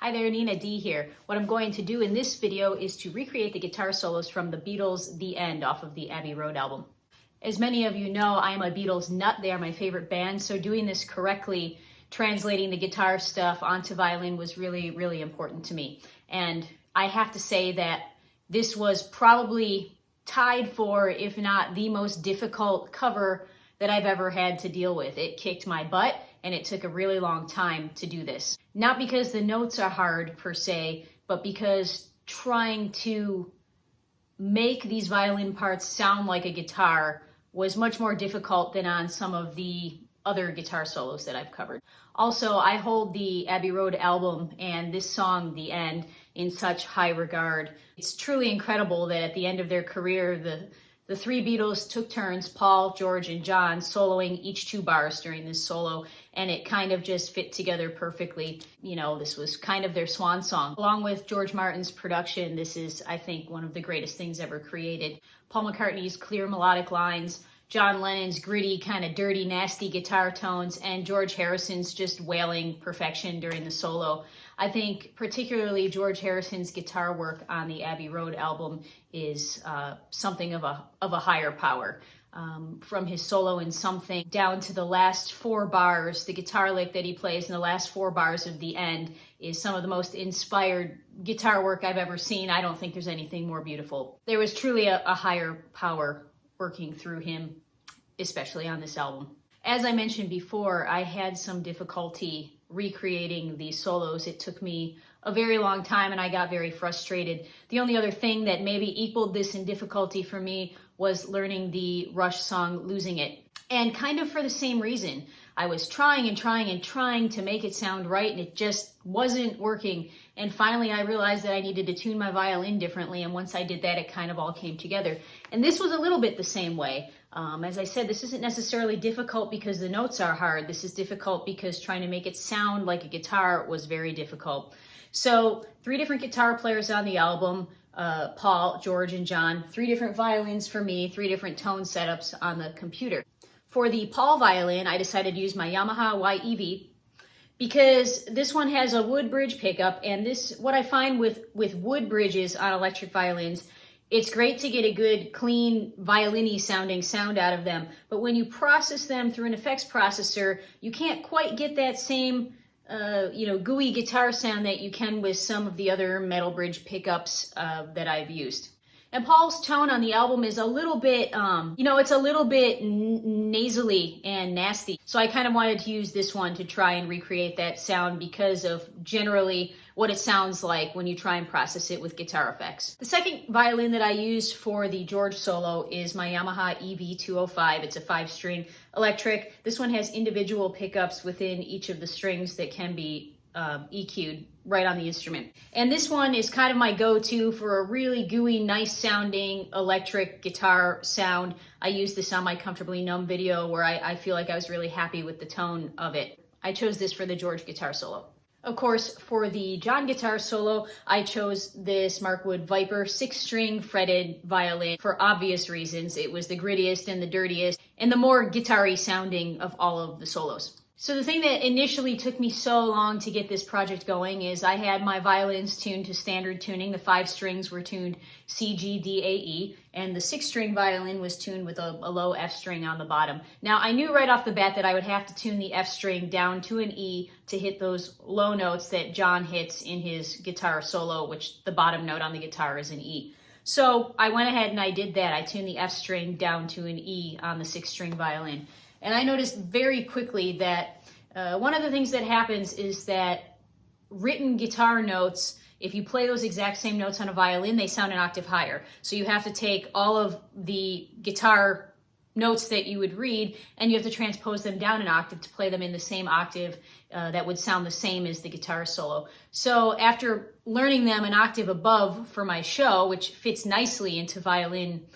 Hi there, Nina D here. What I'm going to do in this video is to recreate the guitar solos from the Beatles' The End off of the Abbey Road album. As many of you know, I am a Beatles nut. They are my favorite band, so doing this correctly, translating the guitar stuff onto violin was really, really important to me. And I have to say that this was probably tied for, if not the most difficult cover that I've ever had to deal with. It kicked my butt, and it took a really long time to do this. Not because the notes are hard per se, but because trying to make these violin parts sound like a guitar was much more difficult than on some of the other guitar solos that I've covered. Also, I hold the Abbey Road album and this song, The End, in such high regard. It's truly incredible that at the end of their career, the three Beatles took turns, Paul, George, and John, soloing each 2 bars during this solo, and it kind of just fit together perfectly. You know, this was kind of their swan song. Along with George Martin's production, this is, I think, one of the greatest things ever created. Paul McCartney's clear melodic lines, John Lennon's gritty, kind of dirty, nasty guitar tones, and George Harrison's just wailing perfection during the solo. I think particularly George Harrison's guitar work on the Abbey Road album is something of a higher power. From his solo in Something down to the last 4 bars, the guitar lick that he plays in the last 4 bars of The End is some of the most inspired guitar work I've ever seen. I don't think there's anything more beautiful. There was truly a higher power working through him, especially on this album. As I mentioned before, I had some difficulty recreating these solos. It took me a very long time and I got very frustrated. The only other thing that maybe equaled this in difficulty for me was learning the Rush song, Losing It. And kind of for the same reason. I was trying to make it sound right, and it just wasn't working. And finally I realized that I needed to tune my violin differently, and once I did that, it kind of all came together. And this was a little bit the same way. As I said, this isn't necessarily difficult because the notes are hard. This is difficult because trying to make it sound like a guitar was very difficult. So 3 different guitar players on the album, Paul, George, and John, 3 different violins for me, 3 different tone setups on the computer. For the Paul violin, I decided to use my Yamaha YEV because this one has a wood bridge pickup, and this, what I find with wood bridges on electric violins, it's great to get a good, clean, violin-y sounding sound out of them, but when you process them through an effects processor, you can't quite get that same gooey guitar sound that you can with some of the other metal bridge pickups that I've used. And Paul's tone on the album is a little bit, it's a little bit nasally and nasty. So I kind of wanted to use this one to try and recreate that sound because of generally what it sounds like when you try and process it with guitar effects. The second violin that I used for the George solo is my Yamaha EV 205. It's a 5-string electric. This one has individual pickups within each of the strings that can be EQ'd right on the instrument. And this one is kind of my go-to for a really gooey, nice sounding electric guitar sound. I used this on my Comfortably Numb video where I feel like I was really happy with the tone of it. I chose this for the George guitar solo. Of course, for the John guitar solo, I chose this Markwood Viper 6-string fretted violin for obvious reasons. It was the grittiest and the dirtiest and the more guitar-y sounding of all of the solos. So the thing that initially took me so long to get this project going is I had my violins tuned to standard tuning. The 5 strings were tuned C, G, D, A, E, and the 6-string violin was tuned with a low F string on the bottom. Now I knew right off the bat that I would have to tune the F string down to an E to hit those low notes that John hits in his guitar solo, which the bottom note on the guitar is an E. So I went ahead and I did that. I tuned the F string down to an E on the 6-string violin. And I noticed very quickly that one of the things that happens is that written guitar notes, if you play those exact same notes on a violin, they sound an octave higher. So you have to take all of the guitar notes that you would read and you have to transpose them down an octave to play them in the same octave that would sound the same as the guitar solo. So after learning them an octave above for my show, which fits nicely into violin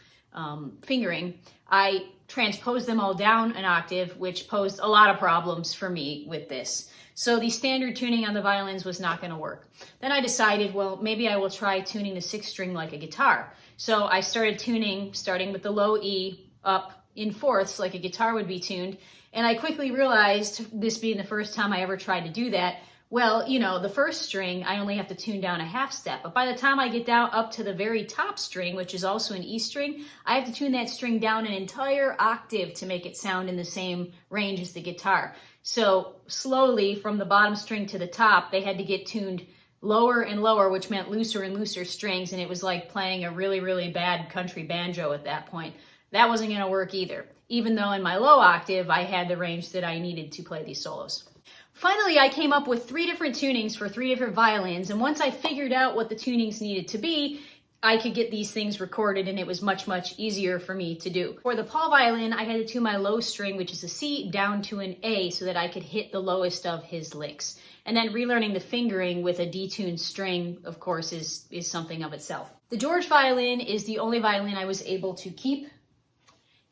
fingering, I transposed them all down an octave, which posed a lot of problems for me with this. So the standard tuning on the violins was not going to work. Then I decided, well, maybe I will try tuning the 6-string like a guitar. So I started tuning, starting with the low E up in fourths like a guitar would be tuned. And I quickly realized, this being the first time I ever tried to do that, Well, you know, the first string, I only have to tune down a half step. But by the time I get down up to the very top string, which is also an E string, I have to tune that string down an entire octave to make it sound in the same range as the guitar. So slowly from the bottom string to the top, they had to get tuned lower and lower, which meant looser and looser strings. And it was like playing a really, really bad country banjo at that point. That wasn't going to work either, even though in my low octave, I had the range that I needed to play these solos. Finally, I came up with 3 different tunings for 3 different violins, and once I figured out what the tunings needed to be, I could get these things recorded, and it was much, much easier for me to do. For the Paul violin, I had to tune my low string, which is a C, down to an A so that I could hit the lowest of his licks. And then relearning the fingering with a detuned string, of course, is something of itself. The George violin is the only violin I was able to keep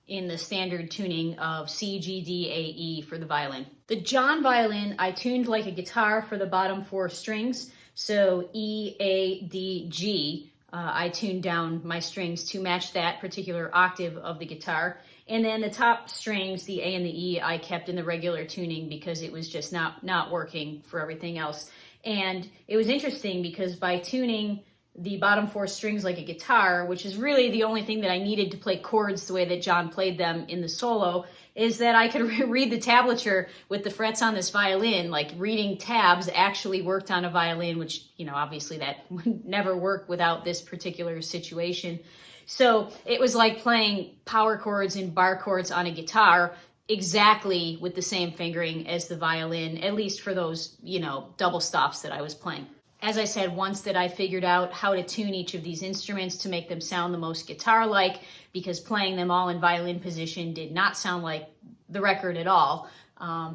in the standard tuning of C, G, D, A, E for the violin. The John violin, I tuned like a guitar for the bottom 4 strings. So E, A, D, G, I tuned down my strings to match that particular octave of the guitar. And then the top strings, the A and the E, I kept in the regular tuning because it was just not working for everything else. And it was interesting because by tuning the bottom 4 strings like a guitar, which is really the only thing that I needed to play chords the way that John played them in the solo, is that I could read the tablature with the frets on this violin. Like reading tabs actually worked on a violin, which, you know, obviously that would never work without this particular situation. So it was like playing power chords and bar chords on a guitar exactly with the same fingering as the violin, at least for those, you know, double stops that I was playing. As I said, once that I figured out how to tune each of these instruments to make them sound the most guitar-like, because playing them all in violin position did not sound like the record at all,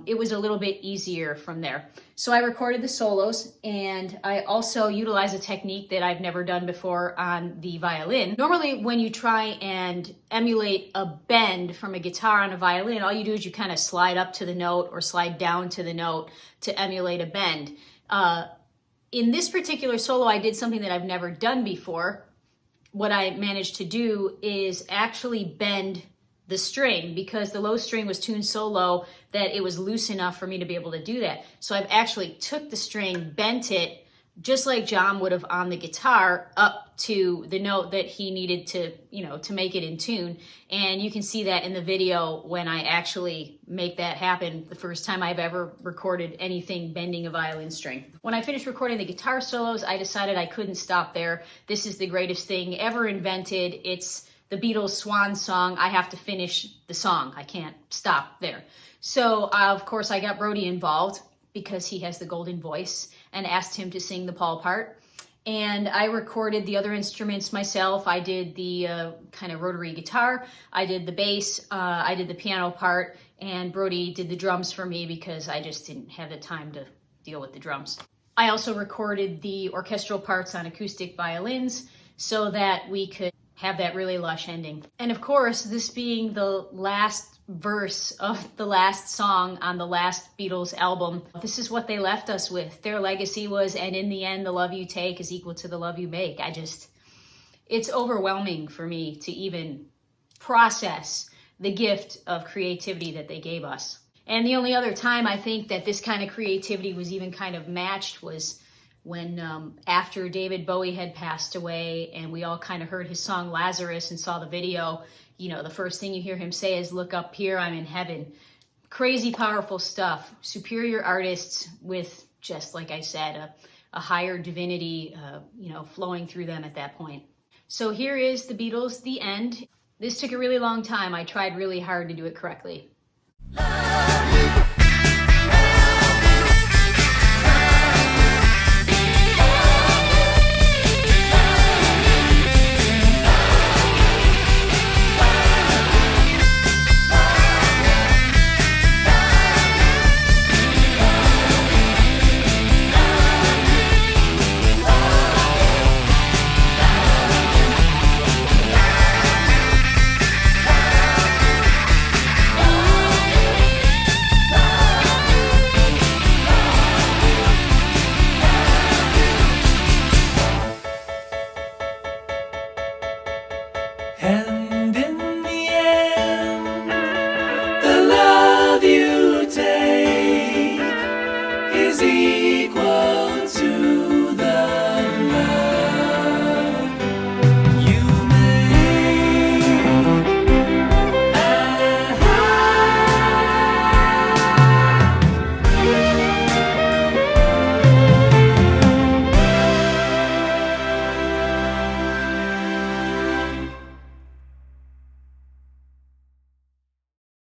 it was a little bit easier from there. So I recorded the solos, and I also utilized a technique that I've never done before on the violin. Normally, when you try and emulate a bend from a guitar on a violin, all you do is you kind of slide up to the note or slide down to the note to emulate a bend. In this particular solo, I did something that I've never done before. What I managed to do is actually bend the string, because the low string was tuned so low that it was loose enough for me to be able to do that. So I've actually took the string, bent it, just like John would have on the guitar, up to the note that he needed to, you know, to make it in tune. And you can see that in the video when I actually make that happen, the first time I've ever recorded anything bending a violin string. When I finished recording the guitar solos, I decided I couldn't stop there. This is the greatest thing ever invented. It's the Beatles' swan song. I have to finish the song. I can't stop there. So, of course, I got Brody involved because he has the golden voice, and asked him to sing the Paul part. And I recorded the other instruments myself. I did the kind of rotary guitar, I did the bass, I did the piano part, and Brody did the drums for me because I just didn't have the time to deal with the drums. I also recorded the orchestral parts on acoustic violins so that we could have that really lush ending. And of course, this being the last verse of the last song on the last Beatles album, this is what they left us with. Their legacy was, and in the end, the love you take is equal to the love you make. It's overwhelming for me to even process the gift of creativity that they gave us. And the only other time I think that this kind of creativity was even kind of matched was when after David Bowie had passed away and we all kind of heard his song Lazarus and saw the video, you know, the first thing you hear him say is, "Look up here, I'm in heaven." Crazy powerful stuff. Superior artists with, just like I said, a higher divinity, you know, flowing through them at that point. So here is the Beatles, The End. This took a really long time. I tried really hard to do it correctly.